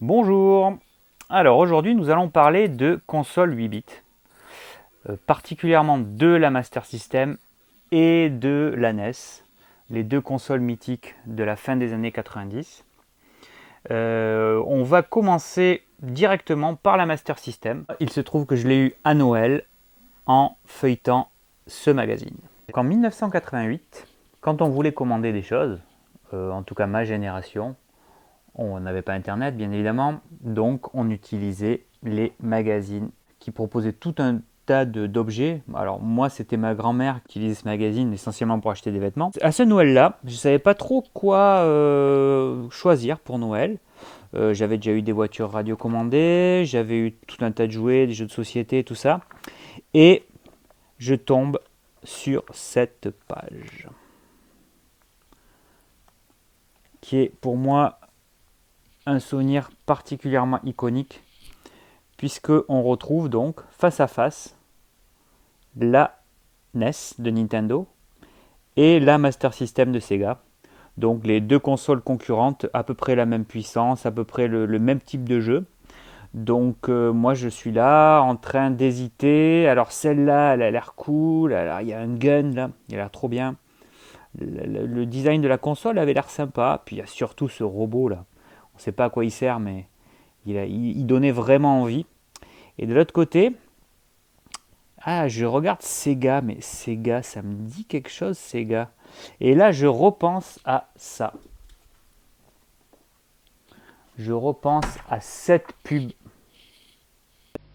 Bonjour. Alors aujourd'hui nous allons parler de consoles 8 bits, particulièrement de la Master System et de la NES, les deux consoles mythiques de la fin des années 90. On va commencer directement par la Master System. Il se trouve que je l'ai eu à Noël en feuilletant ce magazine. En 1988, quand on voulait commander des choses, en tout cas ma génération, on n'avait pas internet bien évidemment, donc on utilisait les magazines qui proposaient tout un tas d'objets. Alors moi c'était ma grand-mère qui utilisait ce magazine essentiellement pour acheter des vêtements. À ce Noël-là, je ne savais pas trop quoi choisir pour Noël. J'avais déjà eu des voitures radiocommandées, j'avais eu tout un tas de jouets, des jeux de société, tout ça. Et je tombe sur cette page qui est pour moi un souvenir particulièrement iconique puisque on retrouve donc face à face la NES de Nintendo et la Master System de Sega. Donc les deux consoles concurrentes, à peu près la même puissance, à peu près le même type de jeu. Donc moi je suis là en train d'hésiter. Alors celle-là elle a l'air cool, alors il y a un gun là, il a l'air trop bien. Le design de la console avait l'air sympa, puis il y a surtout ce robot là. On ne sait pas à quoi il sert mais il donnait vraiment envie. Et de l'autre côté, je regarde Sega, mais Sega, ça me dit quelque chose, Sega. Et là, je repense à ça. Je repense à cette pub.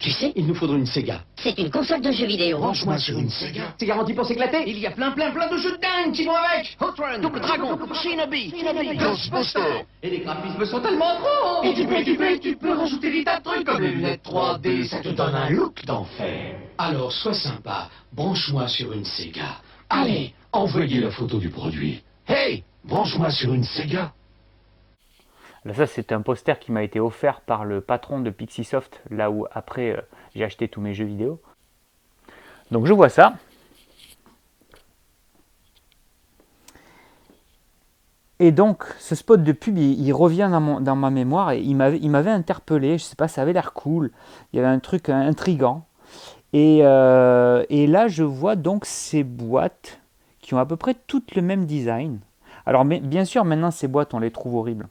Tu sais, il nous faudrait une Sega. C'est une console de jeux vidéo. Branche-moi sur une Sega. C'est garanti pour s'éclater. Il y a plein de jeux de dingue qui vont avec. Hot Run, Double Dragon, Shinobi, Ghostbusters. Et les graphismes sont tellement trop. Et tu peux rajouter des tas de trucs comme les lunettes 3D, ça te donne un look d'enfer. Alors sois sympa, branche-moi sur une Sega. Allez, envoyez la photo du produit. Hey, branche-moi sur une Sega. Là, ça, c'est un poster qui m'a été offert par le patron de Pixisoft, là où après j'ai acheté tous mes jeux vidéo. Donc je vois ça. Et donc ce spot de pub, il revient dans ma mémoire et il m'avait interpellé. Je sais pas, ça avait l'air cool. Il y avait un truc intriguant. Et là, je vois donc ces boîtes qui ont à peu près toutes le même design. Alors bien sûr, maintenant ces boîtes, on les trouve horribles.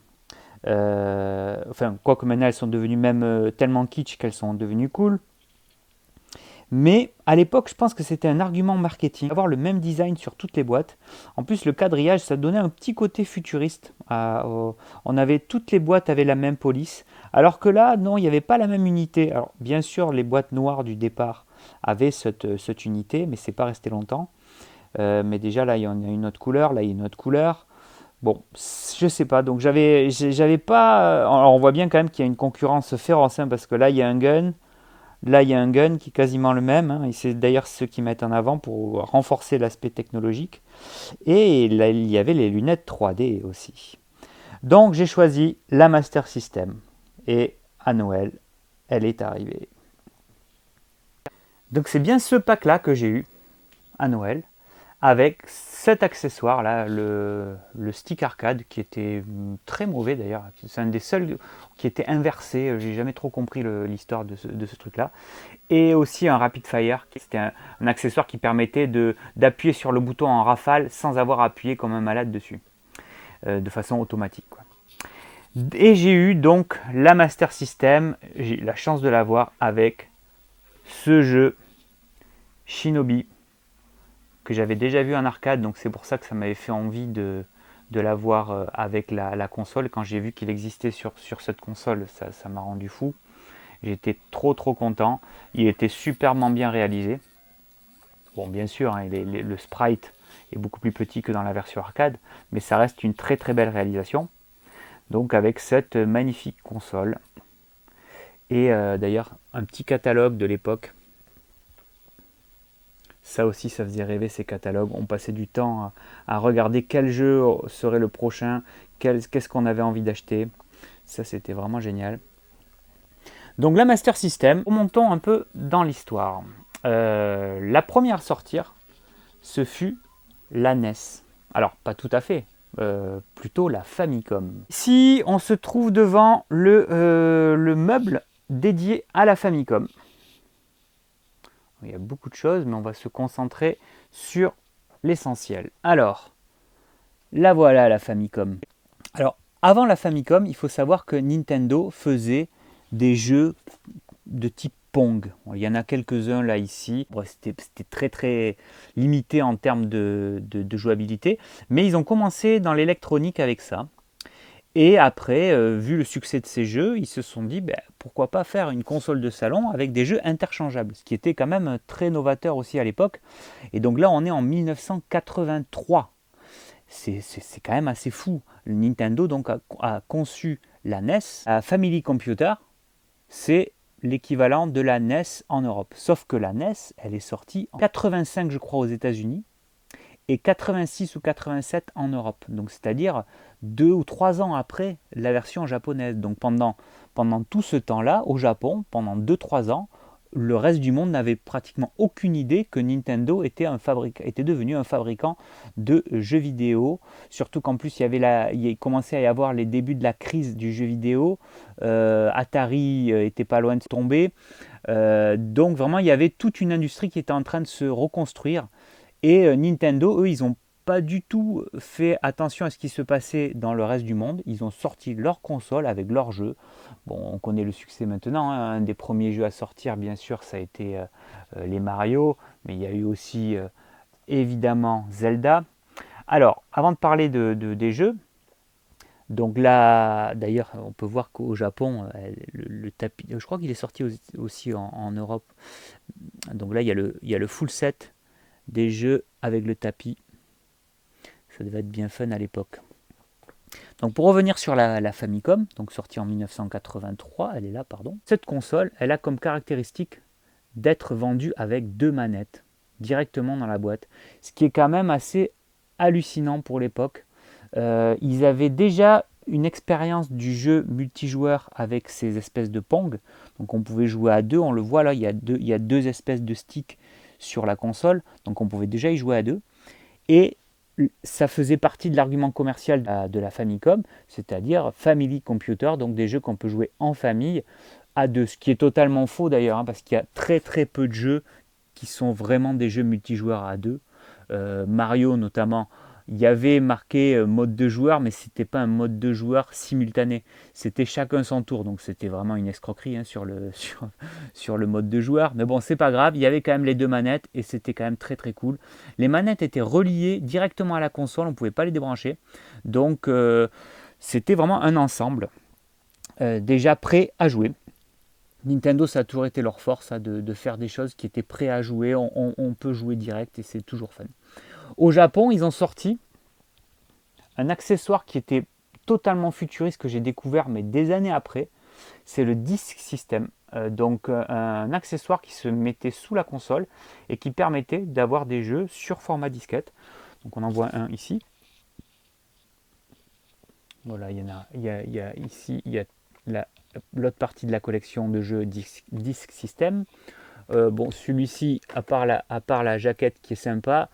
Quoique maintenant elles sont devenues même tellement kitsch qu'elles sont devenues cool. Mais à l'époque, je pense que c'était un argument marketing, avoir le même design sur toutes les boîtes. En plus, le quadrillage, ça donnait un petit côté futuriste. Toutes les boîtes avaient la même police, alors que là, non, il n'y avait pas la même unité. Alors, bien sûr, les boîtes noires du départ avaient cette unité, mais c'est pas resté longtemps. Mais déjà, là, il y en a une autre couleur, là, il y a une autre couleur. Bon, je sais pas, donc j'avais pas... Alors on voit bien quand même qu'il y a une concurrence féroce, hein, parce que là il y a un gun, là il y a un gun qui est quasiment le même, hein, et c'est d'ailleurs ceux qui mettent en avant pour renforcer l'aspect technologique. Et là il y avait les lunettes 3D aussi. Donc j'ai choisi la Master System, et à Noël, elle est arrivée. Donc c'est bien ce pack-là que j'ai eu à Noël, avec cet accessoire là, le stick arcade qui était très mauvais d'ailleurs, c'est un des seuls qui était inversé, j'ai jamais trop compris l'histoire de ce truc là, et aussi un rapid fire, c'était un accessoire qui permettait d'appuyer sur le bouton en rafale sans avoir à appuyer comme un malade dessus, de façon automatique quoi. Et j'ai eu donc la Master System, j'ai eu la chance de l'avoir avec ce jeu Shinobi que j'avais déjà vu en arcade, donc c'est pour ça que ça m'avait fait envie de l'avoir avec la console. Quand j'ai vu qu'il existait sur cette console, ça m'a rendu fou. J'étais trop content. Il était superbement bien réalisé. Bon, bien sûr, hein, le sprite est beaucoup plus petit que dans la version arcade, mais ça reste une très belle réalisation. Donc avec cette magnifique console. Et d'ailleurs, un petit catalogue de l'époque. Ça aussi, ça faisait rêver ces catalogues. On passait du temps à regarder quel jeu serait le prochain, qu'est-ce qu'on avait envie d'acheter. Ça, c'était vraiment génial. Donc la Master System, remontons un peu dans l'histoire. La première à sortir, ce fut la NES. Alors, pas tout à fait. plutôt la Famicom. Ici, on se trouve devant le meuble dédié à la Famicom. Il y a beaucoup de choses, mais on va se concentrer sur l'essentiel. Alors, la voilà la Famicom. Alors, avant la Famicom, il faut savoir que Nintendo faisait des jeux de type Pong. Bon, il y en a quelques-uns là ici. Bon, c'était très très limité en termes de jouabilité, mais ils ont commencé dans l'électronique avec ça. Et après, vu le succès de ces jeux, ils se sont dit pourquoi pas faire une console de salon avec des jeux interchangeables, ce qui était quand même très novateur aussi à l'époque. Et donc là, on est en 1983. C'est quand même assez fou. Le Nintendo donc a conçu la NES. La Family Computer, c'est l'équivalent de la NES en Europe. Sauf que la NES, elle est sortie en 85, je crois, aux États-Unis et 86 ou 87 en Europe. Donc c'est-à-dire 2 ou 3 ans après la version japonaise. Donc pendant tout ce temps-là, au Japon, pendant 2-3 ans, le reste du monde n'avait pratiquement aucune idée que Nintendo était devenu un fabricant de jeux vidéo. Surtout qu'en plus, il commençait à y avoir les débuts de la crise du jeu vidéo. Atari était pas loin de tomber. Donc vraiment, il y avait toute une industrie qui était en train de se reconstruire. Et Nintendo, eux, ils n'ont pas du tout fait attention à ce qui se passait dans le reste du monde. Ils ont sorti leur console avec leurs jeux. Bon, on connaît le succès maintenant. Un des premiers jeux à sortir, bien sûr, ça a été les Mario. Mais il y a eu aussi, évidemment, Zelda. Alors, avant de parler des jeux, donc là, d'ailleurs, on peut voir qu'au Japon, le tapis, je crois qu'il est sorti aussi en Europe. Donc là, il y a le full set des jeux avec le tapis. Ça devait être bien fun à l'époque. Donc pour revenir sur la Famicom, donc sortie en 1983, elle est là, pardon. Cette console, elle a comme caractéristique d'être vendue avec 2 manettes directement dans la boîte, ce qui est quand même assez hallucinant pour l'époque. Ils avaient déjà une expérience du jeu multijoueur avec ces espèces de Pong, donc on pouvait jouer à 2, on le voit là, il y a deux espèces de sticks sur la console, donc on pouvait déjà y jouer à 2, et ça faisait partie de l'argument commercial de la Famicom, c'est-à-dire Family Computer, donc des jeux qu'on peut jouer en famille à 2, ce qui est totalement faux d'ailleurs, parce qu'il y a très très peu de jeux qui sont vraiment des jeux multijoueurs à 2. Mario notamment, il y avait marqué mode de joueur, mais c'était pas un mode de joueur simultané, c'était chacun son tour, donc c'était vraiment une escroquerie sur le mode de joueur, mais bon, c'est pas grave, il y avait quand même les 2 manettes et c'était quand même très très cool. Les manettes étaient reliées directement à la console, on pouvait pas les débrancher, donc c'était vraiment un ensemble déjà prêt à jouer. Nintendo, ça a toujours été leur force de faire des choses qui étaient prêts à jouer, on peut jouer direct et c'est toujours fun. Au Japon, ils ont sorti un accessoire qui était totalement futuriste que j'ai découvert mais des années après, c'est le Disk System. Donc un accessoire qui se mettait sous la console et qui permettait d'avoir des jeux sur format disquette. Donc on en voit un ici. Voilà, il y a ici, il y a l'autre partie de la collection de jeux Disk System. Bon, celui-ci, à part la jaquette qui est sympa,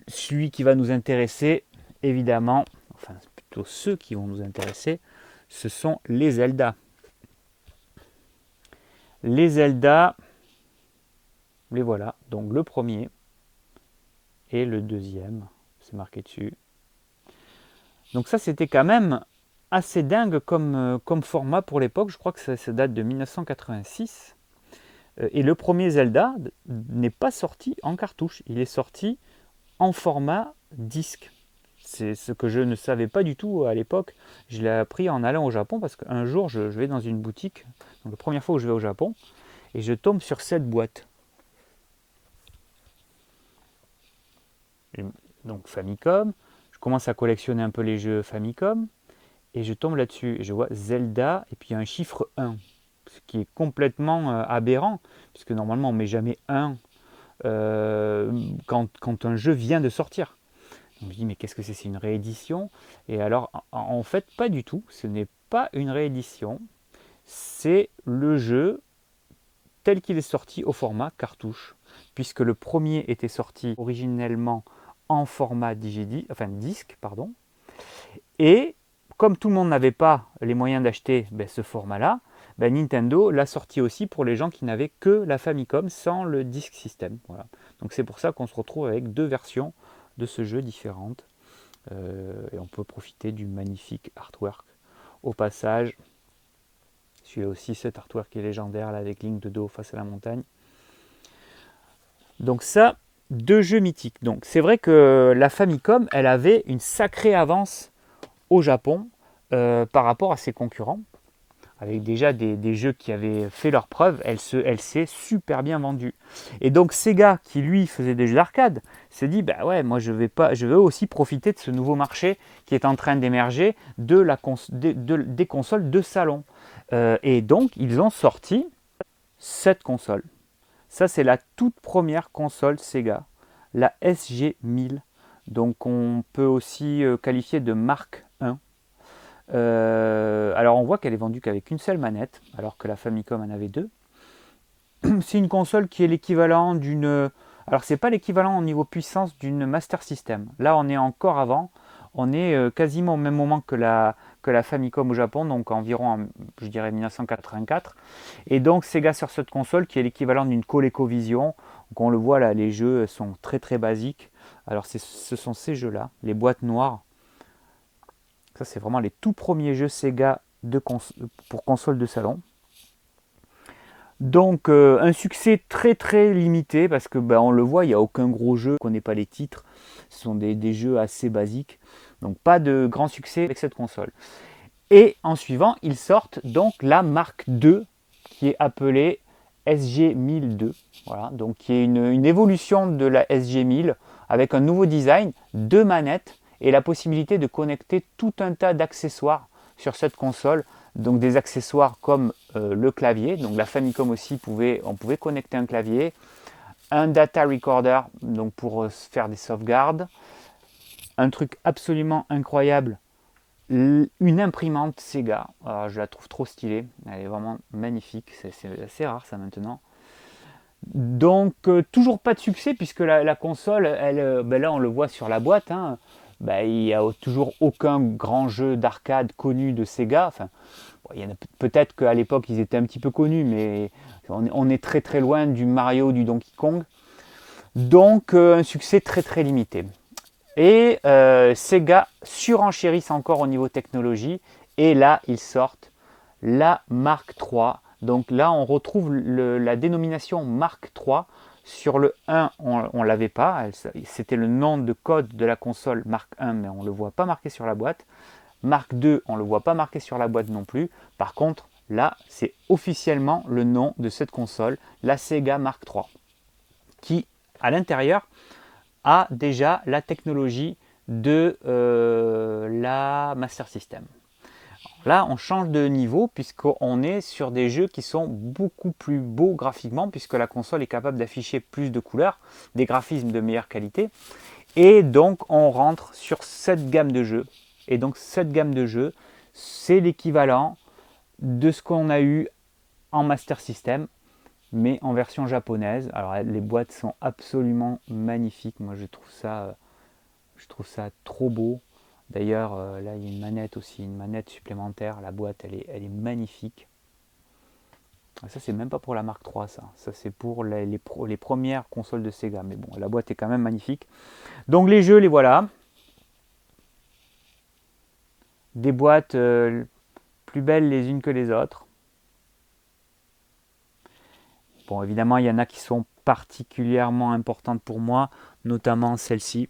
celui qui va nous intéresser, évidemment, enfin plutôt ceux qui vont nous intéresser, ce sont les Zelda. Les Zelda, les voilà, donc le premier et le deuxième, c'est marqué dessus. Donc ça, c'était quand même assez dingue comme format pour l'époque, je crois que ça date de 1986. Et le premier Zelda n'est pas sorti en cartouche, il est sorti en format disque. C'est ce que je ne savais pas du tout à l'époque. Je l'ai appris en allant au Japon parce qu'un jour je vais dans une boutique, donc la première fois où je vais au Japon, et je tombe sur cette boîte. Donc Famicom, je commence à collectionner un peu les jeux Famicom, et je tombe là-dessus, et je vois Zelda, et puis il y a un chiffre 1, ce qui est complètement aberrant, puisque normalement on ne met jamais 1 quand un jeu vient de sortir. Donc je me dis mais qu'est-ce que c'est une réédition? Et alors en fait pas du tout, ce n'est pas une réédition, c'est le jeu tel qu'il est sorti au format cartouche, puisque le premier était sorti originellement en format disque, pardon. Et comme tout le monde n'avait pas les moyens d'acheter ce format-là, Nintendo l'a sorti aussi pour les gens qui n'avaient que la Famicom sans le Disk System. Voilà. Donc c'est pour ça qu'on se retrouve avec deux versions de ce jeu différentes. Et on peut profiter du magnifique artwork. Au passage, celui-là aussi, cet artwork est légendaire là, avec Link de dos face à la montagne. Donc ça, deux jeux mythiques. Donc c'est vrai que la Famicom, elle avait une sacrée avance au Japon par rapport à ses concurrents. Avec déjà des jeux qui avaient fait leurs preuves, elle s'est super bien vendue. Et donc Sega, qui lui faisait des jeux d'arcade, s'est dit, bah ouais, moi je veux aussi profiter de ce nouveau marché qui est en train d'émerger des consoles de salon. Et donc ils ont sorti cette console. Ça c'est la toute première console Sega, la SG-1000. Donc on peut aussi qualifier de marque 1. Alors on voit qu'elle est vendue qu'avec une seule manette, alors que la Famicom en avait deux. C'est une console qui est l'équivalent d'une... Alors c'est pas l'équivalent au niveau puissance d'une Master System. Là on est encore avant, on est quasiment au même moment que la Famicom au Japon, donc environ, je dirais 1984. Et donc Sega sur cette console qui est l'équivalent d'une ColecoVision. Donc on le voit là, les jeux sont très très basiques. Alors ce sont ces jeux-là, les boîtes noires. Ça, c'est vraiment les tout premiers jeux Sega pour console de salon. Donc, un succès très très limité parce que on le voit, il n'y a aucun gros jeu, on ne connaît pas les titres. Ce sont des jeux assez basiques. Donc, pas de grand succès avec cette console. Et en suivant, ils sortent donc la marque 2 qui est appelée SG-1002. Voilà, donc qui est une évolution de la SG-1000 avec un nouveau design, deux manettes et la possibilité de connecter tout un tas d'accessoires sur cette console. Donc des accessoires comme le clavier, donc la Famicom aussi, on pouvait connecter un clavier, un data recorder donc pour faire des sauvegardes, un truc absolument incroyable, une imprimante Sega. Alors, je la trouve trop stylée, elle est vraiment magnifique, c'est assez rare ça maintenant. Donc toujours pas de succès puisque la console, là on le voit sur la boîte, hein, il n'y a toujours aucun grand jeu d'arcade connu de Sega. Enfin, il y en a peut-être qu'à l'époque ils étaient un petit peu connus, mais on est très très loin du Mario, du Donkey Kong. Donc un succès très très limité. Et Sega surenchérissent encore au niveau technologie. Et là ils sortent la Mark III. Donc là on retrouve la dénomination Mark III. Sur le 1, on ne l'avait pas, c'était le nom de code de la console Mark 1, mais on ne le voit pas marqué sur la boîte. Mark 2, on ne le voit pas marqué sur la boîte non plus. Par contre, là, c'est officiellement le nom de cette console, la Sega Mark III, qui, à l'intérieur, a déjà la technologie de la Master System. Là, on change de niveau puisqu'on est sur des jeux qui sont beaucoup plus beaux graphiquement puisque la console est capable d'afficher plus de couleurs, des graphismes de meilleure qualité. Et donc, on rentre sur cette gamme de jeux. Et donc, cette gamme de jeux, c'est l'équivalent de ce qu'on a eu en Master System, mais en version japonaise. Alors, les boîtes sont absolument magnifiques. Moi, je trouve ça trop beau. D'ailleurs, là, il y a une manette aussi, une manette supplémentaire. La boîte, elle est magnifique. Ça, c'est même pas pour la Mark III, ça. Ça, c'est pour les premières consoles de Sega. Mais bon, la boîte est quand même magnifique. Donc, les jeux, les voilà. Des boîtes plus belles les unes que les autres. Bon, évidemment, il y en a qui sont particulièrement importantes pour moi, notamment celle-ci.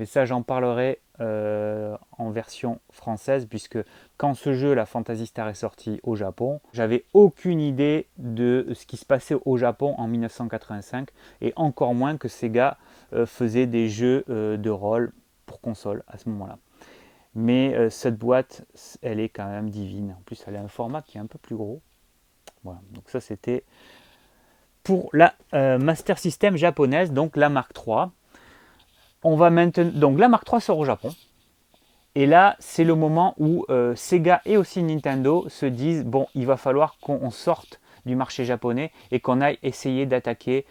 Mais ça, j'en parlerai en version française, puisque quand ce jeu, la Phantasy Star, est sorti au Japon, j'avais aucune idée de ce qui se passait au Japon en 1985, et encore moins que Sega faisait des jeux de rôle pour console à ce moment-là. Mais cette boîte, elle est quand même divine. En plus, elle a un format qui est un peu plus gros. Voilà, donc ça c'était pour la Master System japonaise, donc la Mark III. On va maintenant, donc la Mark III sort au Japon. Et là, c'est le moment où Sega et aussi Nintendo se disent, bon, il va falloir qu'on sorte du marché japonais et qu'on aille essayer d'attaquer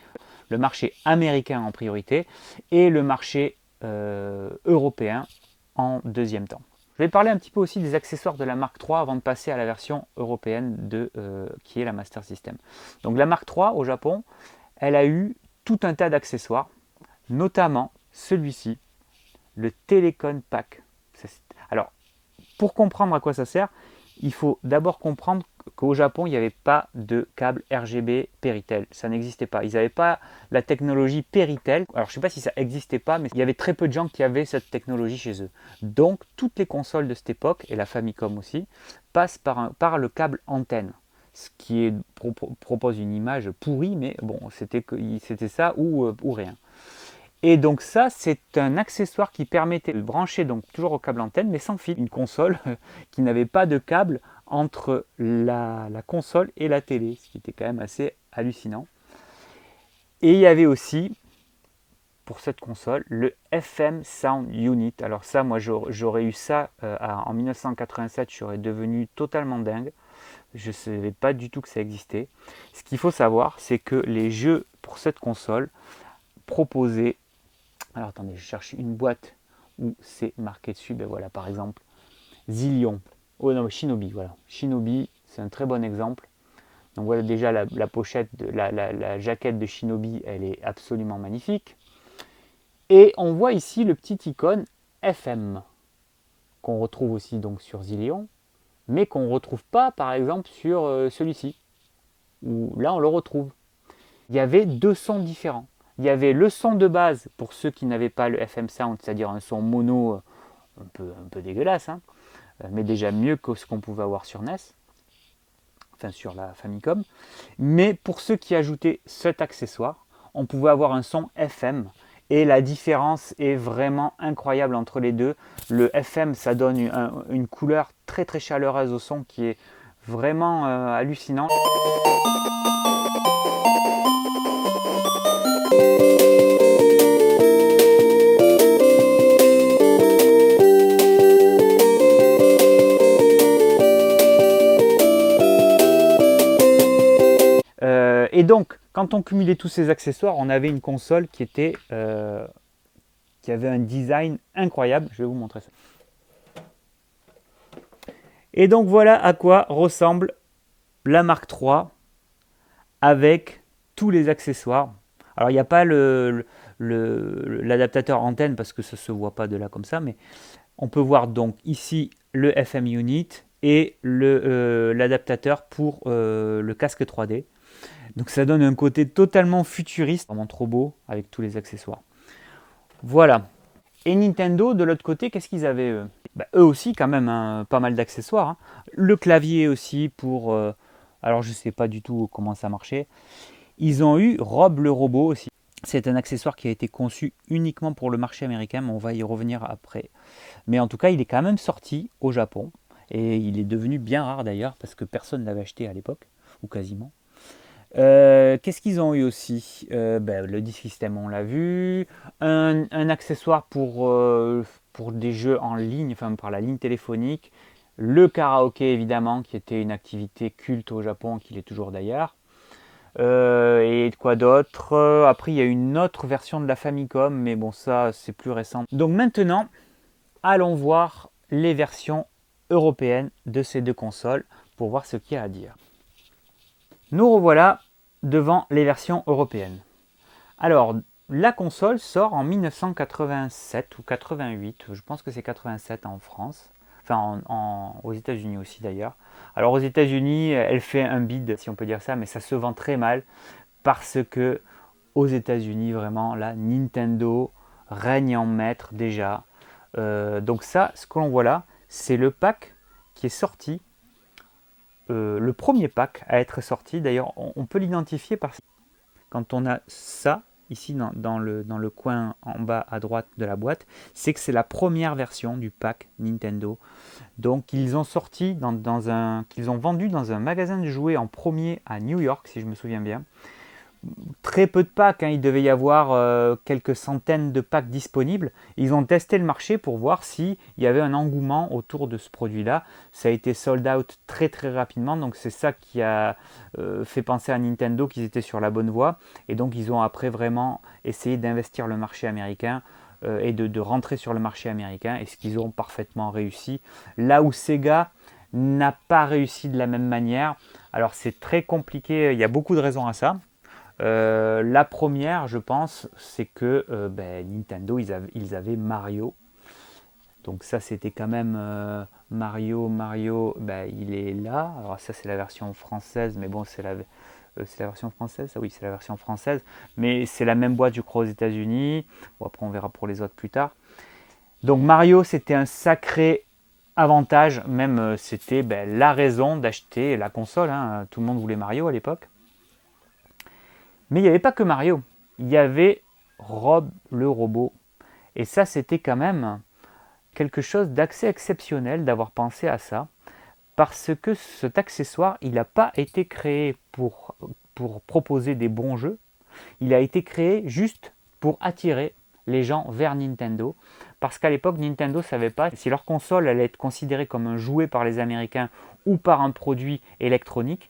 le marché américain en priorité et le marché européen en deuxième temps. Je vais parler un petit peu aussi des accessoires de la Mark III avant de passer à la version européenne qui est la Master System. Donc la Mark III au Japon, elle a eu tout un tas d'accessoires, notamment celui-ci, le Telecon Pack. Alors, pour comprendre à quoi ça sert, il faut d'abord comprendre qu'au Japon, il n'y avait pas de câble RGB Péritel. Ça n'existait pas. Ils n'avaient pas la technologie Péritel. Alors, je ne sais pas si ça n'existait pas, mais il y avait très peu de gens qui avaient cette technologie chez eux. Donc, toutes les consoles de cette époque, et la Famicom aussi, passent par le câble antenne. Ce qui propose une image pourrie, mais bon, c'était ça ou rien. Et donc ça, c'est un accessoire qui permettait de brancher donc toujours au câble antenne, mais sans fil. Une console qui n'avait pas de câble entre la console et la télé, ce qui était quand même assez hallucinant. Et il y avait aussi, pour cette console, le FM Sound Unit. Alors ça, moi, j'aurais eu ça en 1987, je serais devenu totalement dingue. Je ne savais pas du tout que ça existait. Ce qu'il faut savoir, c'est que les jeux pour cette console proposaient... Alors attendez, je cherche une boîte où c'est marqué dessus. Ben voilà, par exemple, Zillion. Oh non, Shinobi, voilà. Shinobi, c'est un très bon exemple. Donc voilà, déjà la pochette, la jaquette de Shinobi, elle est absolument magnifique. Et on voit ici le petit icône FM, qu'on retrouve aussi donc sur Zillion, mais qu'on ne retrouve pas par exemple sur celui-ci, où là on le retrouve. Il y avait deux sons différents. Il y avait le son de base pour ceux qui n'avaient pas le FM Sound, c'est-à-dire un son mono un peu dégueulasse, hein, mais déjà mieux que ce qu'on pouvait avoir sur NES, enfin sur la Famicom. Mais pour ceux qui ajoutaient cet accessoire, on pouvait avoir un son FM. Et la différence est vraiment incroyable entre les deux. Le FM, ça donne une couleur très très chaleureuse au son qui est vraiment hallucinant. Et donc, quand on cumulait tous ces accessoires, on avait une console qui avait un design incroyable. Je vais vous montrer ça. Et donc voilà à quoi ressemble la Mark III avec tous les accessoires. Alors il n'y a pas l'adaptateur antenne parce que ça ne se voit pas de là comme ça, mais on peut voir donc ici le FM Unit et l'adaptateur pour le casque 3D. Donc ça donne un côté totalement futuriste, vraiment trop beau avec tous les accessoires. Voilà. Et Nintendo, de l'autre côté, qu'est-ce qu'ils avaient eux? Eux aussi quand même, hein, pas mal d'accessoires. Hein. Le clavier aussi pour... alors je ne sais pas du tout comment ça marchait. Ils ont eu Rob le robot aussi. C'est un accessoire qui a été conçu uniquement pour le marché américain, mais on va y revenir après. Mais en tout cas, il est quand même sorti au Japon. Et il est devenu bien rare d'ailleurs, parce que personne ne l'avait acheté à l'époque, ou quasiment. Qu'est-ce qu'ils ont eu aussi? Le disc system, on l'a vu. Un accessoire pour des jeux en ligne, enfin par la ligne téléphonique. Le karaoké, évidemment, qui était une activité culte au Japon, qui l'est toujours d'ailleurs. Et quoi d'autre? Après, il y a une autre version de la Famicom, mais bon, ça, c'est plus récent. Donc maintenant, allons voir les versions européennes de ces deux consoles pour voir ce qu'il y a à dire. Nous revoilà devant les versions européennes. Alors, la console sort en 1987 ou 88, je pense que c'est 87 en France, enfin aux États-Unis aussi d'ailleurs. Alors aux États-Unis, elle fait un bid, si on peut dire ça, mais ça se vend très mal parce que aux États-Unis, vraiment, là, Nintendo règne en maître déjà. Donc ça, ce que l'on voit là, c'est le pack qui est sorti. Le premier pack à être sorti, d'ailleurs on peut l'identifier parce que quand on a ça ici dans le coin en bas à droite de la boîte, c'est que c'est la première version du pack Nintendo. Donc ils ont sorti qu'ils ont vendu dans un magasin de jouets en premier à New York, si je me souviens bien. Très peu de packs, hein, il devait y avoir quelques centaines de packs disponibles. Ils ont testé le marché pour voir s'il y avait un engouement autour de ce produit-là. Ça a été sold out très très rapidement, donc c'est ça qui a fait penser à Nintendo qu'ils étaient sur la bonne voie. Et donc ils ont après vraiment essayé d'investir le marché américain et de rentrer sur le marché américain, et ce qu'ils ont parfaitement réussi. Là où Sega n'a pas réussi de la même manière, alors c'est très compliqué, il y a beaucoup de raisons à ça. La première, je pense, c'est que Nintendo, ils avaient Mario. Donc ça, c'était quand même Mario, il est là. Alors ça, c'est la version française, mais bon, c'est la version française. Ah oui, c'est la version française. Mais c'est la même boîte, je crois, aux États-Unis. Bon, après, on verra pour les autres plus tard. Donc Mario, c'était un sacré avantage. Même, c'était la raison d'acheter la console. Hein. Tout le monde voulait Mario à l'époque. Mais il n'y avait pas que Mario. Il y avait Rob le robot. Et ça, c'était quand même quelque chose d'assez exceptionnel d'avoir pensé à ça. Parce que cet accessoire, il n'a pas été créé pour proposer des bons jeux. Il a été créé juste pour attirer les gens vers Nintendo. Parce qu'à l'époque, Nintendo ne savait pas si leur console allait être considérée comme un jouet par les Américains ou par un produit électronique.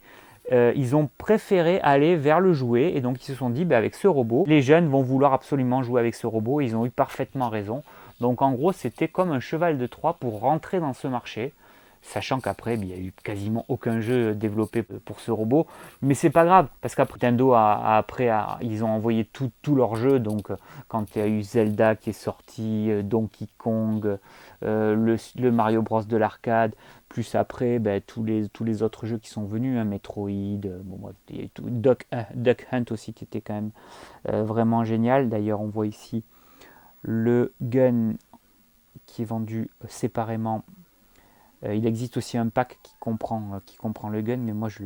Ils ont préféré aller vers le jouet et donc ils se sont dit avec ce robot, les jeunes vont vouloir absolument jouer avec ce robot. Ils ont eu parfaitement raison. Donc en gros, c'était comme un cheval de Troie pour rentrer dans ce marché. Sachant qu'après, il n'y a eu quasiment aucun jeu développé pour ce robot. Mais c'est pas grave, parce qu'après, Nintendo, ils ont envoyé tous leurs jeux. Donc, quand il y a eu Zelda qui est sorti, Donkey Kong, le Mario Bros de l'arcade, plus après, tous les autres jeux qui sont venus, hein, Metroid, il y a eu Duck Hunt aussi, qui était quand même vraiment génial. D'ailleurs, on voit ici le gun qui est vendu séparément. Il existe aussi un pack qui comprend le gun, mais moi je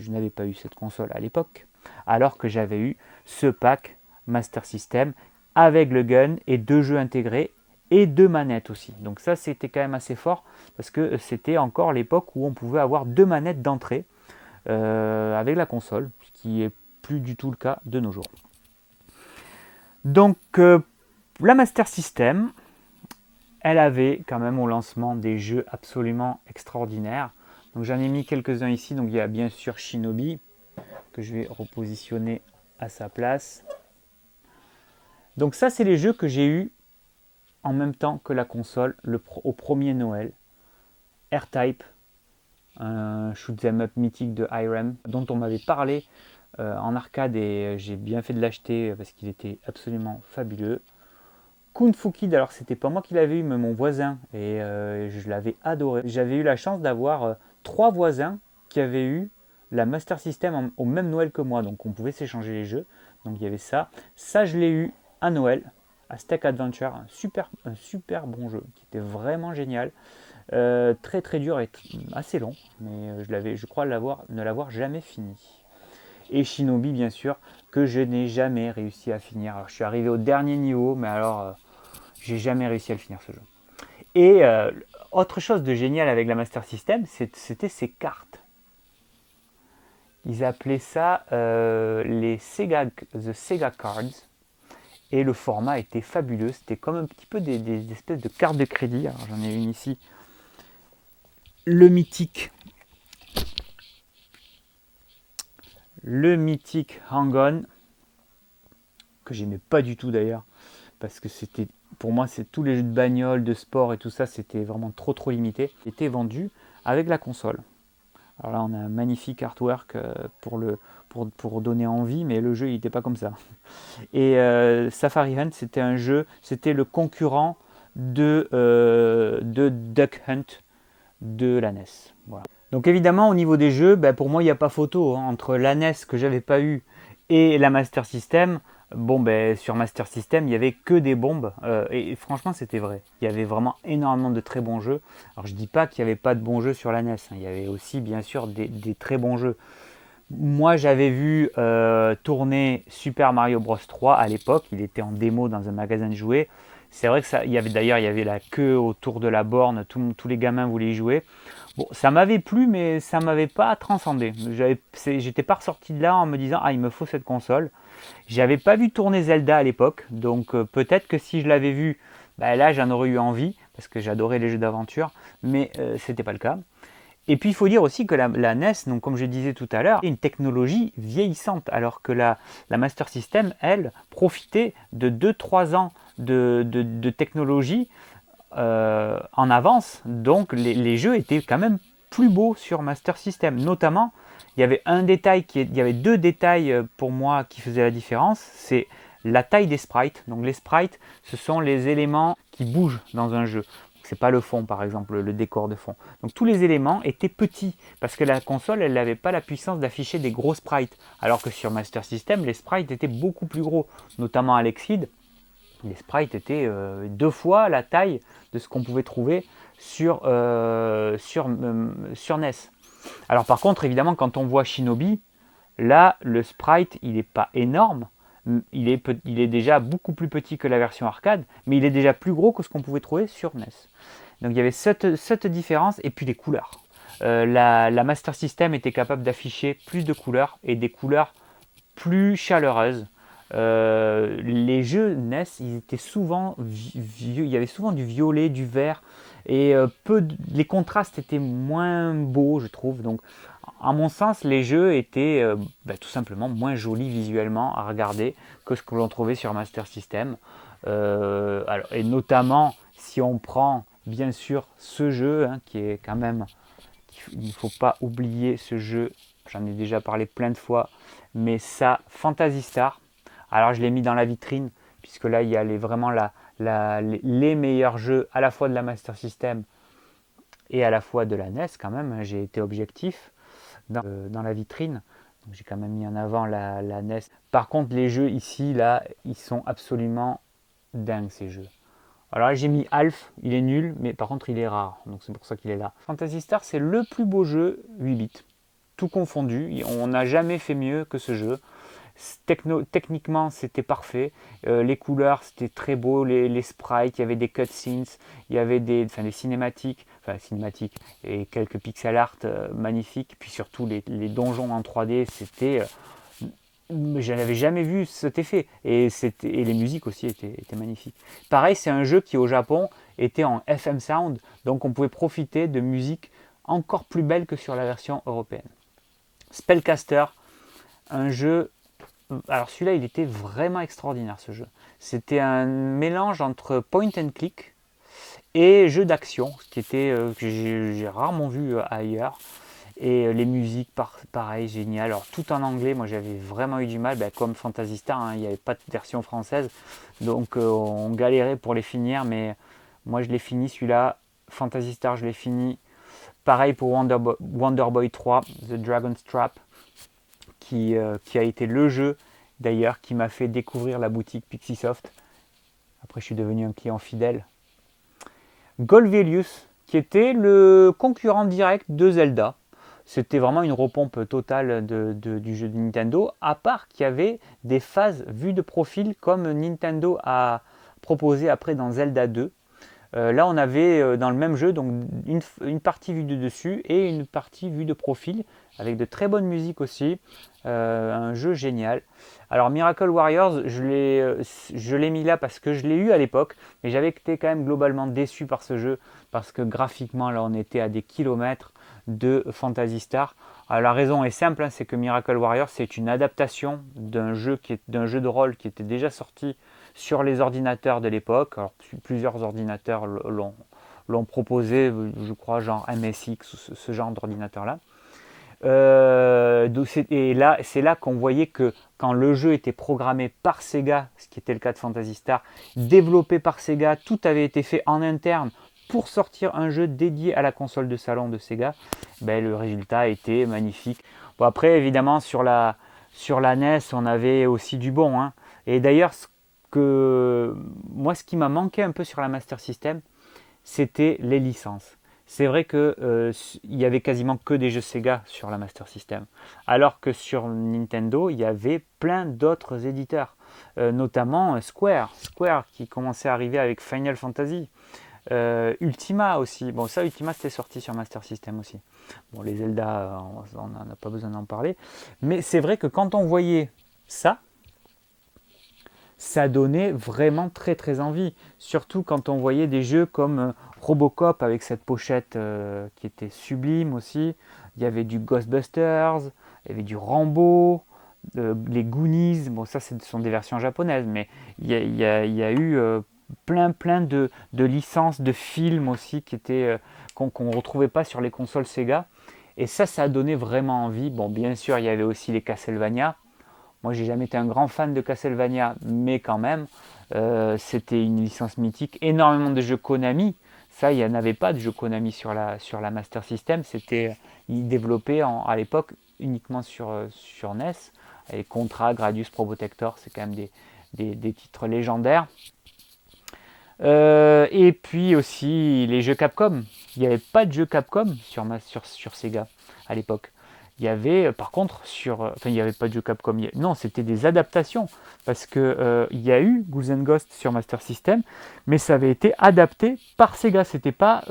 n'avais pas eu cette console à l'époque, alors que j'avais eu ce pack Master System avec le gun et 2 jeux intégrés et 2 manettes aussi. Donc ça, c'était quand même assez fort, parce que c'était encore l'époque où on pouvait avoir 2 manettes d'entrée avec la console, ce qui est plus du tout le cas de nos jours. Donc la Master System, elle avait quand même au lancement des jeux absolument extraordinaires. Donc j'en ai mis quelques-uns ici. Donc il y a bien sûr Shinobi, que je vais repositionner à sa place. Donc ça, c'est les jeux que j'ai eus en même temps que la console au premier Noël. R-Type, un shoot'em up mythique de Irem, dont on m'avait parlé en arcade, et j'ai bien fait de l'acheter parce qu'il était absolument fabuleux. Kung Fu Kid, alors c'était pas moi qui l'avais eu, mais mon voisin, et je l'avais adoré. J'avais eu la chance d'avoir 3 voisins qui avaient eu la Master System au même Noël que moi, donc on pouvait s'échanger les jeux. Donc il y avait ça. Ça, je l'ai eu à Noël, à Steak Adventure, un super bon jeu, qui était vraiment génial. Très très dur et assez long, mais je crois ne l'avoir jamais fini. Et Shinobi, bien sûr, que je n'ai jamais réussi à finir. Alors je suis arrivé au dernier niveau, mais alors j'ai jamais réussi à le finir, ce jeu. Et autre chose de génial avec la Master System, c'était ses cartes. Ils appelaient ça the Sega Cards. Et le format était fabuleux. C'était comme un petit peu des espèces de cartes de crédit. Alors j'en ai une ici. Le mythique Hang-On, que j'aimais pas du tout d'ailleurs, parce que c'était, pour moi, c'est tous les jeux de bagnole, de sport et tout ça, c'était vraiment trop limité. Il était vendu avec la console. Alors là, on a un magnifique artwork pour donner envie, mais le jeu, il n'était pas comme ça. Et Safari Hunt, c'était le concurrent de Duck Hunt de la NES. Voilà. Donc évidemment, au niveau des jeux, pour moi, il n'y a pas photo entre la NES que j'avais pas eu et la Master System. Bon, sur Master System, il n'y avait que des bombes, et franchement, c'était vrai. Il y avait vraiment énormément de très bons jeux. Alors, je dis pas qu'il n'y avait pas de bons jeux sur la NES, hein. Il y avait aussi, bien sûr, des très bons jeux. Moi, j'avais vu tourner Super Mario Bros 3 à l'époque. Il était en démo dans un magasin de jouets. C'est vrai que il y avait la queue autour de la borne. Tous les gamins voulaient y jouer. Bon, ça m'avait plu, mais ça m'avait pas transcendé. J'étais pas ressorti de là en me disant « Ah, il me faut cette console ». J'avais pas vu tourner Zelda à l'époque, donc peut-être que si je l'avais vu, là j'en aurais eu envie, parce que j'adorais les jeux d'aventure, mais c'était pas le cas. Et puis il faut dire aussi que la NES, donc, comme je disais tout à l'heure, est une technologie vieillissante, alors que la Master System, elle, profitait de 2-3 ans de technologie en avance, donc les jeux étaient quand même plus beaux sur Master System. Notamment, il y avait il y avait 2 détails pour moi qui faisaient la différence, c'est la taille des sprites. Donc les sprites, ce sont les éléments qui bougent dans un jeu. C'est pas le fond, par exemple, le décor de fond. Donc tous les éléments étaient petits, parce que la console, elle n'avait pas la puissance d'afficher des gros sprites. Alors que sur Master System, les sprites étaient beaucoup plus gros, notamment à l'Exceed. Les sprites étaient 2 fois la taille de ce qu'on pouvait trouver sur NES. Alors par contre, évidemment, quand on voit Shinobi, là, le sprite, il n'est pas énorme. Il est déjà beaucoup plus petit que la version arcade, mais il est déjà plus gros que ce qu'on pouvait trouver sur NES. Donc il y avait cette différence, et puis les couleurs. La Master System était capable d'afficher plus de couleurs, et des couleurs plus chaleureuses. Les jeux NES, ils étaient souvent vieux, il y avait souvent du violet, du vert, et les contrastes étaient moins beaux, je trouve. Donc, à mon sens, les jeux étaient tout simplement moins jolis visuellement à regarder que ce que l'on trouvait sur Master System. Et notamment, si on prend bien sûr ce jeu, hein, qui est quand même, il ne faut pas oublier ce jeu, j'en ai déjà parlé plein de fois, mais ça, Phantasy Star. Alors je l'ai mis dans la vitrine, puisque là il y a vraiment les meilleurs jeux à la fois de la Master System et à la fois de la NES quand même. J'ai été objectif dans la vitrine, donc j'ai quand même mis en avant la NES. Par contre les jeux ici, là, ils sont absolument dingues ces jeux. Alors là j'ai mis Alf, il est nul, mais par contre il est rare, donc c'est pour ça qu'il est là. Phantasy Star, c'est le plus beau jeu 8 bits, tout confondu, on n'a jamais fait mieux que ce jeu. Techniquement c'était parfait, les couleurs c'était très beau, les sprites, il y avait des cutscenes, il y avait des cinématiques et quelques pixel art magnifiques, puis surtout les donjons en 3D, c'était je n'avais jamais vu cet effet, et les musiques aussi étaient magnifiques. Pareil, c'est un jeu qui au Japon était en FM Sound, donc on pouvait profiter de musique encore plus belle que sur la version européenne. Spellcaster, un jeu. Alors celui-là, il était vraiment extraordinaire, ce jeu. C'était un mélange entre point and click et jeu d'action, ce qui était que j'ai rarement vu ailleurs. Et les musiques, pareil, génial. Alors tout en anglais, moi j'avais vraiment eu du mal, comme Phantasy Star, hein, il n'y avait pas de version française, donc on galérait pour les finir, mais moi je l'ai fini celui-là. Phantasy Star, je l'ai fini. Pareil pour Wonder Boy 3, The Dragon's Trap, qui a été le jeu d'ailleurs qui m'a fait découvrir la boutique Pixiesoft. Après je suis devenu un client fidèle. Golvelius, qui était le concurrent direct de Zelda. C'était vraiment une repompe totale du jeu de Nintendo, à part qu'il y avait des phases vues de profil comme Nintendo a proposé après dans Zelda 2. Là on avait dans le même jeu donc une partie vue de dessus et une partie vue de profil, avec de très bonnes musiques aussi. Un jeu génial. Alors Miracle Warriors, je l'ai mis là parce que je l'ai eu à l'époque, mais j'avais été quand même globalement déçu par ce jeu, parce que graphiquement là on était à des kilomètres de Phantasy Star. Alors, la raison est simple, hein, c'est que Miracle Warriors c'est une adaptation d'un jeu de rôle qui était déjà sorti sur les ordinateurs de l'époque. Alors plusieurs ordinateurs l'ont proposé, je crois genre MSX ou ce genre d'ordinateur là. Et là, c'est là qu'on voyait que quand le jeu était programmé par Sega, ce qui était le cas de Phantasy Star, développé par Sega, tout avait été fait en interne pour sortir un jeu dédié à la console de salon de Sega. Le résultat était magnifique. Bon, après, évidemment, sur la NES, on avait aussi du bon, hein. Et d'ailleurs, ce qui m'a manqué un peu sur la Master System, c'était les licences. C'est vrai qu'il y avait quasiment que des jeux Sega sur la Master System, alors que sur Nintendo, il y avait plein d'autres éditeurs, notamment Square qui commençait à arriver avec Final Fantasy, Ultima aussi. Bon, ça, Ultima, c'était sorti sur Master System aussi. Bon, les Zelda, on n'en a pas besoin d'en parler, mais c'est vrai que quand on voyait ça ça donnait vraiment très très envie. Surtout quand on voyait des jeux comme Robocop avec cette pochette qui était sublime aussi. Il y avait du Ghostbusters, il y avait du Rambo, les Goonies. Bon, ça, ce sont des versions japonaises, mais il y a eu plein de licences de films aussi qui étaient qu'on ne retrouvait pas sur les consoles Sega. Et ça a donné vraiment envie. Bon, bien sûr, il y avait aussi les Castlevania. Moi, j'ai jamais été un grand fan de Castlevania, mais quand même, c'était une licence mythique. Énormément de jeux Konami. Ça, il n'y en avait pas de jeux Konami sur la Master System. Ils développaient à l'époque uniquement sur NES. Et Contra, Gradius, Probotector, c'est quand même des titres légendaires. Et puis aussi les jeux Capcom. Il n'y avait pas de jeux Capcom sur Sega à l'époque. Il y avait par contre il n'y avait pas de jeux Capcom. Non, c'était des adaptations parce que il y a eu Ghouls and Ghosts sur Master System, mais ça avait été adapté par Sega. C'était pas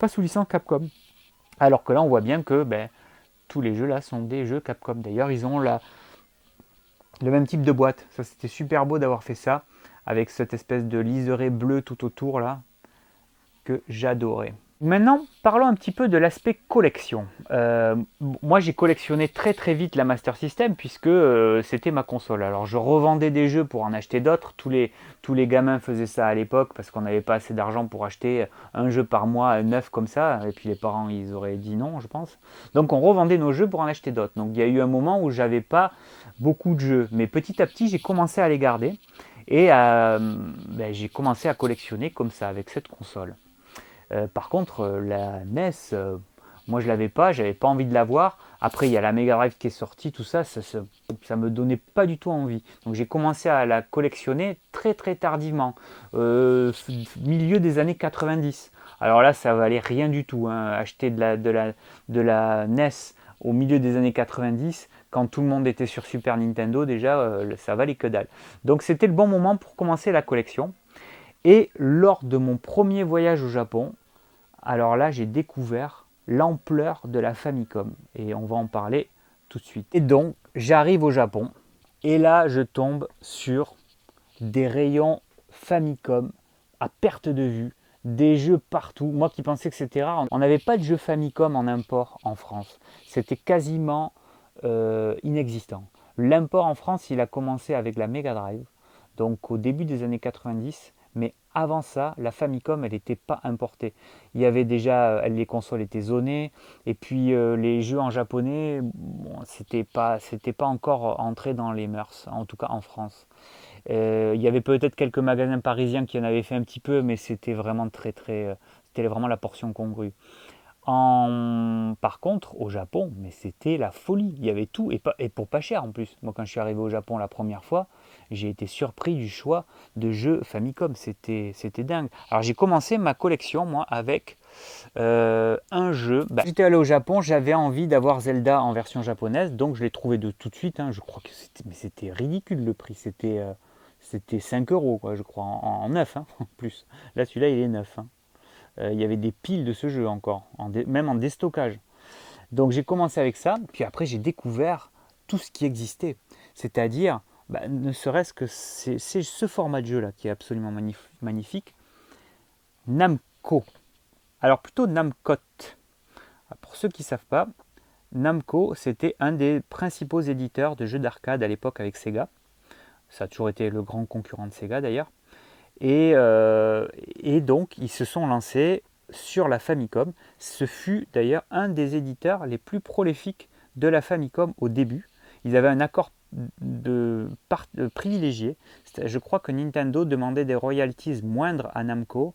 sous licence Capcom. Alors que là, on voit bien que tous les jeux là sont des jeux Capcom. D'ailleurs, ils ont le même type de boîte. Ça, c'était super beau d'avoir fait ça avec cette espèce de liseré bleu tout autour là que j'adorais. Maintenant, parlons un petit peu de l'aspect collection. Moi, j'ai collectionné très très vite la Master System puisque c'était ma console. Alors, je revendais des jeux pour en acheter d'autres. Tous les gamins faisaient ça à l'époque parce qu'on n'avait pas assez d'argent pour acheter un jeu par mois neuf comme ça. Et puis les parents, ils auraient dit non, je pense. Donc, on revendait nos jeux pour en acheter d'autres. Donc, il y a eu un moment où j'avais pas beaucoup de jeux. Mais petit à petit, j'ai commencé à les garder. Et j'ai commencé à collectionner comme ça avec cette console. Par contre, la NES, moi je l'avais pas, j'avais pas envie de l'avoir. Après, il y a la Mega Drive qui est sortie, tout ça, ça me donnait pas du tout envie. Donc j'ai commencé à la collectionner très très tardivement, milieu des années 90. Alors là, ça valait rien du tout, hein. Acheter de la NES au milieu des années 90, quand tout le monde était sur Super Nintendo, déjà, ça valait que dalle. Donc c'était le bon moment pour commencer la collection. Et lors de mon premier voyage au Japon, alors là, j'ai découvert l'ampleur de la Famicom. Et on va en parler tout de suite. Et donc, j'arrive au Japon. Et là, je tombe sur des rayons Famicom à perte de vue. Des jeux partout. Moi qui pensais que c'était rare, on n'avait pas de jeux Famicom en import en France. C'était quasiment inexistant. L'import en France, il a commencé avec la Mega Drive, donc au début des années 90. Mais avant ça, la Famicom, elle n'était pas importée. Il y avait déjà, les consoles étaient zonées, et puis les jeux en japonais, bon, c'était pas encore entré dans les mœurs, en tout cas en France. Il y avait peut-être quelques magasins parisiens qui en avaient fait un petit peu, mais c'était vraiment c'était vraiment la portion congrue. Par contre, au Japon, mais c'était la folie. Il y avait tout, et pour pas cher en plus. Moi, quand je suis arrivé au Japon la première fois, j'ai été surpris du choix de jeux Famicom. C'était dingue. Alors, j'ai commencé ma collection, moi, avec un jeu. J'étais allé au Japon, j'avais envie d'avoir Zelda en version japonaise, donc je l'ai trouvé de tout de suite, hein. Je crois que c'était ridicule le prix. C'était 5 euros, quoi, je crois, en neuf, hein, en plus. Là, celui-là, il est neuf, hein. Il y avait des piles de ce jeu encore, même en déstockage. Donc j'ai commencé avec ça, puis après j'ai découvert tout ce qui existait. C'est-à-dire, ne serait-ce que c'est ce format de jeu-là qui est absolument magnifique. Namco. Alors plutôt Namcot. Pour ceux qui ne savent pas, Namco, c'était un des principaux éditeurs de jeux d'arcade à l'époque avec Sega. Ça a toujours été le grand concurrent de Sega d'ailleurs. Et donc, ils se sont lancés sur la Famicom. Ce fut d'ailleurs un des éditeurs les plus prolifiques de la Famicom au début. Ils avaient un accord privilégié. Je crois que Nintendo demandait des royalties moindres à Namco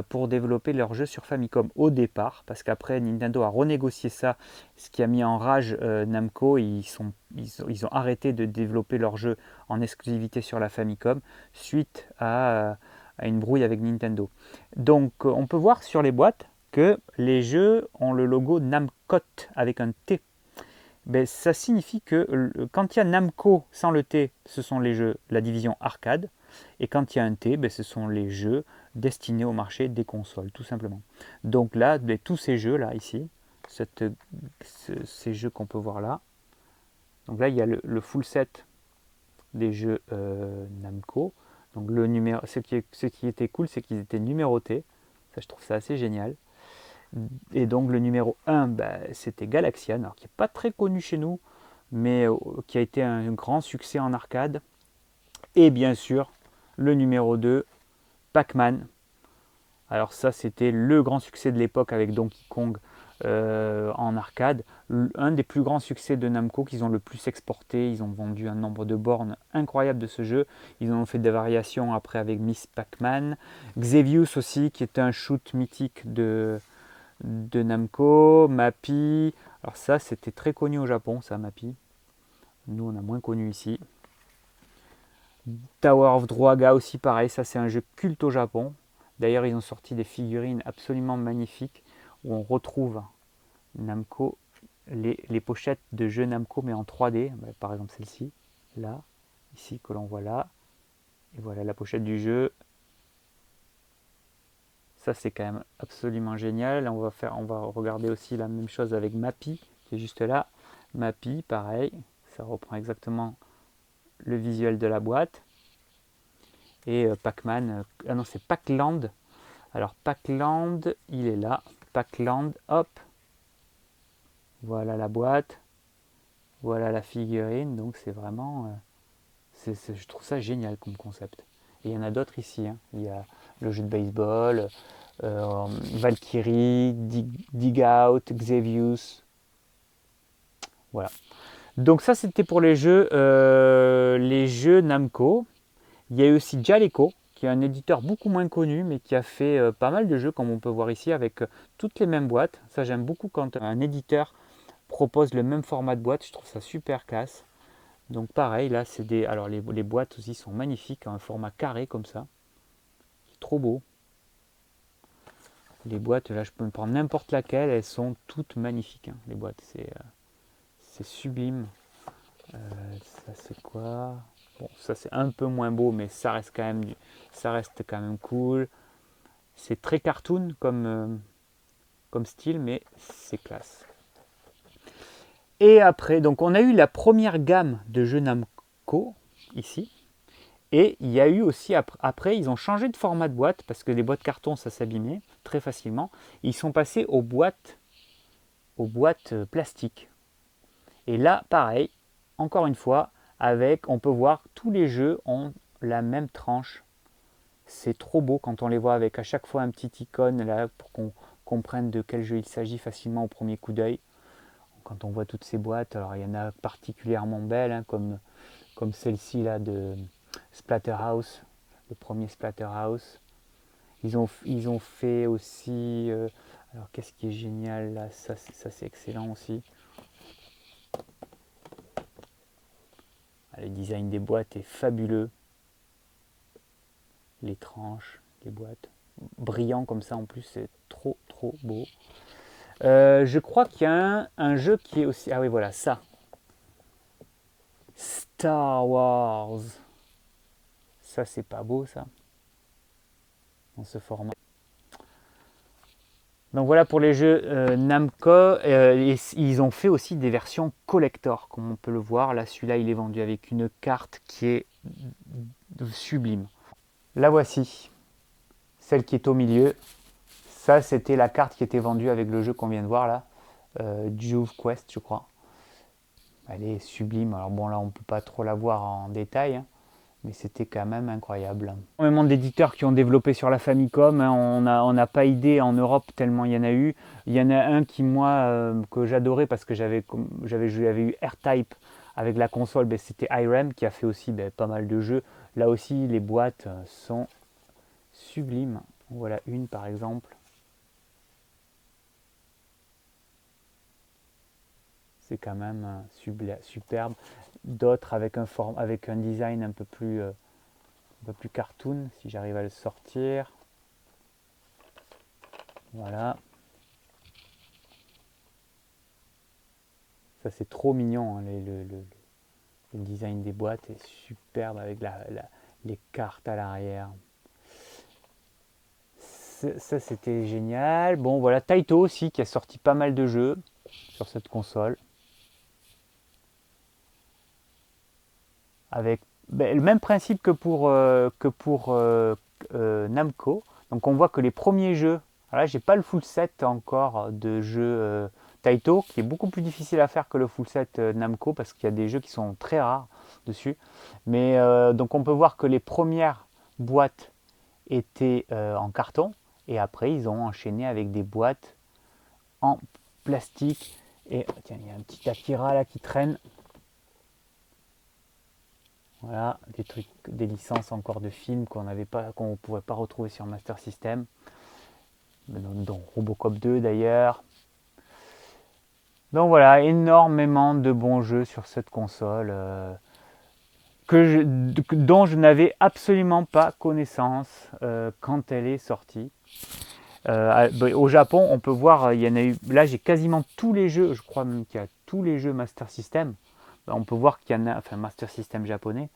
pour développer leurs jeux sur Famicom au départ, parce qu'après Nintendo a renégocié ça, ce qui a mis en rage Namco. Ils ont arrêté de développer leurs jeux en exclusivité sur la Famicom suite à une brouille avec Nintendo. Donc on peut voir sur les boîtes que les jeux ont le logo Namcot avec un T. Ça signifie que quand il y a Namco sans le T, ce sont les jeux, la division arcade, et quand il y a un T, ce sont les jeux destinés au marché des consoles, tout simplement. Donc là, tous ces jeux-là, ici, ces jeux qu'on peut voir là, donc là, il y a le full set des jeux Namco. Donc ce qui était cool, c'est qu'ils étaient numérotés. Ça, je trouve ça assez génial. Et donc le numéro 1, c'était Galaxian, alors qui n'est pas très connu chez nous, mais qui a été un grand succès en arcade. Et bien sûr, le numéro 2, Pac-Man. Alors ça, c'était le grand succès de l'époque avec Donkey Kong en arcade. Un des plus grands succès de Namco qu'ils ont le plus exporté. Ils ont vendu un nombre de bornes incroyable de ce jeu. Ils ont fait des variations après avec Miss Pac-Man. Xevious aussi, qui est un shoot mythique de Namco. Mappy. Alors ça, c'était très connu au Japon, ça, Mappy. Nous, on a moins connu ici. Tower of Druaga aussi, pareil. Ça, c'est un jeu culte au Japon. D'ailleurs, ils ont sorti des figurines absolument magnifiques où on retrouve Namco, les pochettes de jeux Namco, mais en 3D. Par exemple, celle-ci, là, ici, que l'on voit là. Et voilà la pochette du jeu. Ça, c'est quand même absolument génial. On va regarder aussi la même chose avec Mappy, qui est juste là. Mappy, pareil. Ça reprend exactement le visuel de la boîte. Et Pac-Man, ah non, c'est Pac-Land. Alors Pac-Land, il est là. Pac-Land, hop. Voilà la boîte. Voilà la figurine. Donc c'est vraiment, je trouve ça génial comme concept. Et il y en a d'autres ici. Hein. Il y a le jeu de baseball, Valkyrie, Dig Out, Xevious. Voilà. Donc ça, c'était pour les jeux Namco. Il y a eu aussi Jaleco, qui est un éditeur beaucoup moins connu, mais qui a fait pas mal de jeux, comme on peut voir ici, avec toutes les mêmes boîtes. Ça, j'aime beaucoup quand un éditeur propose le même format de boîte. Je trouve ça super classe. Donc pareil, là, c'est des... Alors les boîtes aussi sont magnifiques, un format carré comme ça. Trop beau. Les boîtes, là, je peux me prendre n'importe laquelle. Elles sont toutes magnifiques, hein, les boîtes. C'est sublime. Ça, c'est quoi ? Bon, ça c'est un peu moins beau, mais ça reste quand même cool. C'est très cartoon comme style, mais c'est classe. Et après, donc on a eu la première gamme de jeux Namco ici. Et il y a eu aussi, après, ils ont changé de format de boîte, parce que les boîtes carton, ça s'abîmait très facilement. Ils sont passés aux boîtes plastiques. Et là, pareil, encore une fois, on peut voir tous les jeux ont la même tranche. C'est trop beau quand on les voit avec à chaque fois un petit icône là pour qu'on comprenne de quel jeu il s'agit facilement au premier coup d'œil. Quand on voit toutes ces boîtes, alors il y en a particulièrement belles, hein, comme celle-ci là de Splatterhouse, le premier Splatterhouse. Ils ont fait aussi, alors qu'est-ce qui est génial là, ça c'est excellent aussi. Le design des boîtes est fabuleux. Les tranches, les boîtes, brillant comme ça en plus, c'est trop beau. Je crois qu'il y a un jeu qui est aussi... Ah oui, voilà, ça. Star Wars. Ça, c'est pas beau, ça. Dans ce format. Donc voilà pour les jeux Namco. Ils ont fait aussi des versions collector, comme on peut le voir. Là, celui-là, il est vendu avec une carte qui est sublime. La voici, celle qui est au milieu. Ça, c'était la carte qui était vendue avec le jeu qu'on vient de voir là, Juve Quest, je crois. Elle est sublime. Alors bon, là, on ne peut pas trop la voir en détail, hein, mais c'était quand même incroyable. Énormément d'éditeurs qui ont développé sur la Famicom. Hein, on n'a pas idée en Europe tellement il y en a eu. Il y en a un qui, moi, que j'adorais parce que j'avais eu R-Type avec la console, c'était Irem qui a fait aussi pas mal de jeux. Là aussi, les boîtes sont sublimes. Voilà une par exemple. C'est quand même superbe. D'autres avec un design un peu plus cartoon, si j'arrive à le sortir. Voilà. Ça c'est trop mignon, hein, le design des boîtes est superbe avec les cartes à l'arrière. Ça c'était génial. Bon voilà, Taito aussi qui a sorti pas mal de jeux sur cette console. Avec le même principe que pour Namco. Donc on voit que les premiers jeux, là j'ai pas le full set encore de jeux Taito, qui est beaucoup plus difficile à faire que le full set Namco, parce qu'il y a des jeux qui sont très rares dessus. Mais donc on peut voir que les premières boîtes étaient en carton, et après ils ont enchaîné avec des boîtes en plastique. Et tiens, il y a un petit Akira là qui traîne. Voilà, des trucs, des licences encore de films qu'on ne pouvait pas retrouver sur Master System, dont Robocop 2 d'ailleurs. Donc voilà, énormément de bons jeux sur cette console dont je n'avais absolument pas connaissance quand elle est sortie. Au Japon, on peut voir, il y en a eu. Là, j'ai quasiment tous les jeux, je crois même qu'il y a tous les jeux Master System. On peut voir qu'il y en a, enfin Master System japonais.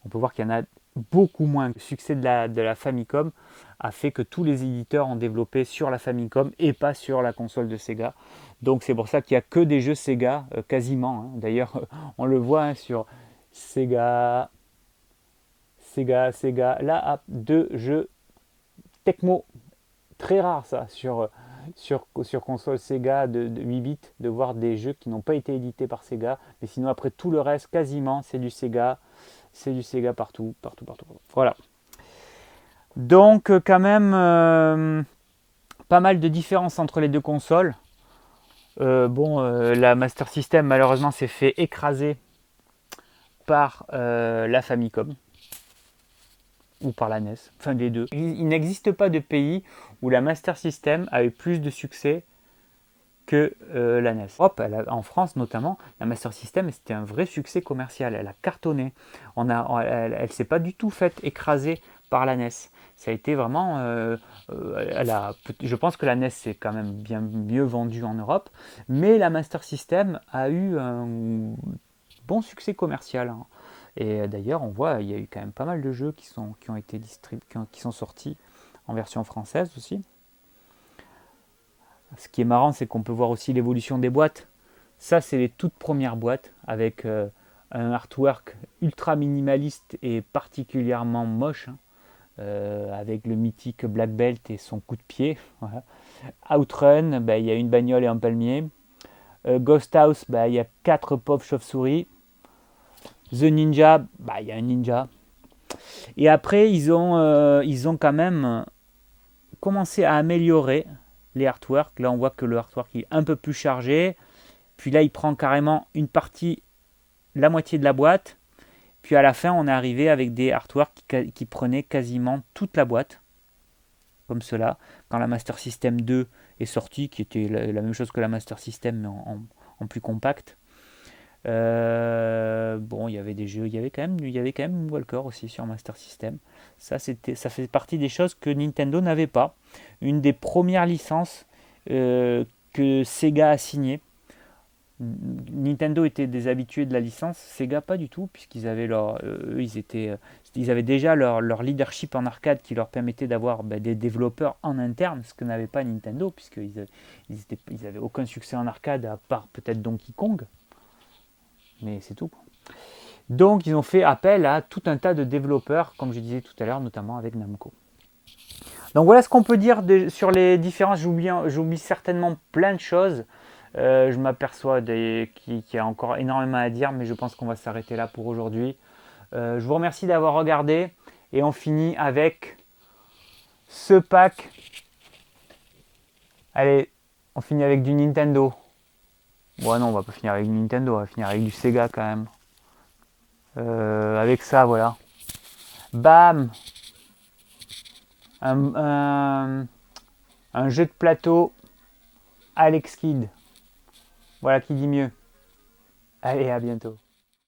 On peut voir qu'il y en a beaucoup moins. Le succès de la Famicom a fait que tous les éditeurs ont développé sur la Famicom et pas sur la console de Sega. Donc c'est pour ça qu'il n'y a que des jeux Sega, quasiment. Hein. D'ailleurs, on le voit hein, sur Sega. Là, 2 jeux Tecmo. Très rare ça, sur console Sega de 8 bits, de voir des jeux qui n'ont pas été édités par Sega. Mais sinon, après tout le reste, quasiment, c'est du Sega. C'est du Sega partout. Voilà. Donc quand même pas mal de différences entre les deux consoles. La Master System malheureusement s'est fait écraser par la Famicom ou par la NES, enfin les deux. Il n'existe pas de pays où la Master System a eu plus de succès que la NES. En France notamment, la Master System c'était un vrai succès commercial. Elle a cartonné. Elle s'est pas du tout faite écraser par la NES. Ça a été vraiment. Je pense que la NES c'est quand même bien mieux vendu en Europe, mais la Master System a eu un bon succès commercial. Hein. Et d'ailleurs, on voit, il y a eu quand même pas mal de jeux qui sont sortis en version française aussi. Ce qui est marrant, c'est qu'on peut voir aussi l'évolution des boîtes. Ça, c'est les toutes premières boîtes avec un artwork ultra minimaliste et particulièrement moche, hein, avec le mythique Black Belt et son coup de pied. Voilà. Outrun, il y a une bagnole et un palmier. Ghost House, il y a 4 pauvres chauves-souris. The Ninja, il y a un ninja. Et après, ils ont quand même commencé à améliorer les artworks. Là, on voit que le artwork est un peu plus chargé. Puis là, il prend carrément une partie, la moitié de la boîte. Puis à la fin, on est arrivé avec des artworks qui prenaient quasiment toute la boîte. Comme cela. Quand la Master System 2 est sortie, qui était la même chose que la Master System, mais en plus compact. Il y avait des jeux, il y avait quand même Walker aussi sur Master System. Ça fait partie des choses que Nintendo n'avait pas. Une des premières licences que Sega a signées. Nintendo était des habitués de la licence, Sega pas du tout, puisqu'ils avaient ils avaient déjà leur leadership en arcade qui leur permettait d'avoir des développeurs en interne, ce que n'avait pas Nintendo, puisqu'ils n'avaient aucun succès en arcade à part peut-être Donkey Kong. Mais c'est tout. Donc ils ont fait appel à tout un tas de développeurs, comme je disais tout à l'heure, notamment avec Namco. Donc voilà ce qu'on peut dire sur les différences. J'oublie certainement plein de choses. Je m'aperçois qu'il y a encore énormément à dire, mais je pense qu'on va s'arrêter là pour aujourd'hui. Je vous remercie d'avoir regardé et on finit avec ce pack. Allez, on finit avec du Nintendo. Bon non, on va pas finir avec du Nintendo, on va finir avec du Sega quand même. Avec ça, voilà. Bam! Un jeu de plateau Alex Kidd. Voilà qui dit mieux. Allez, à bientôt.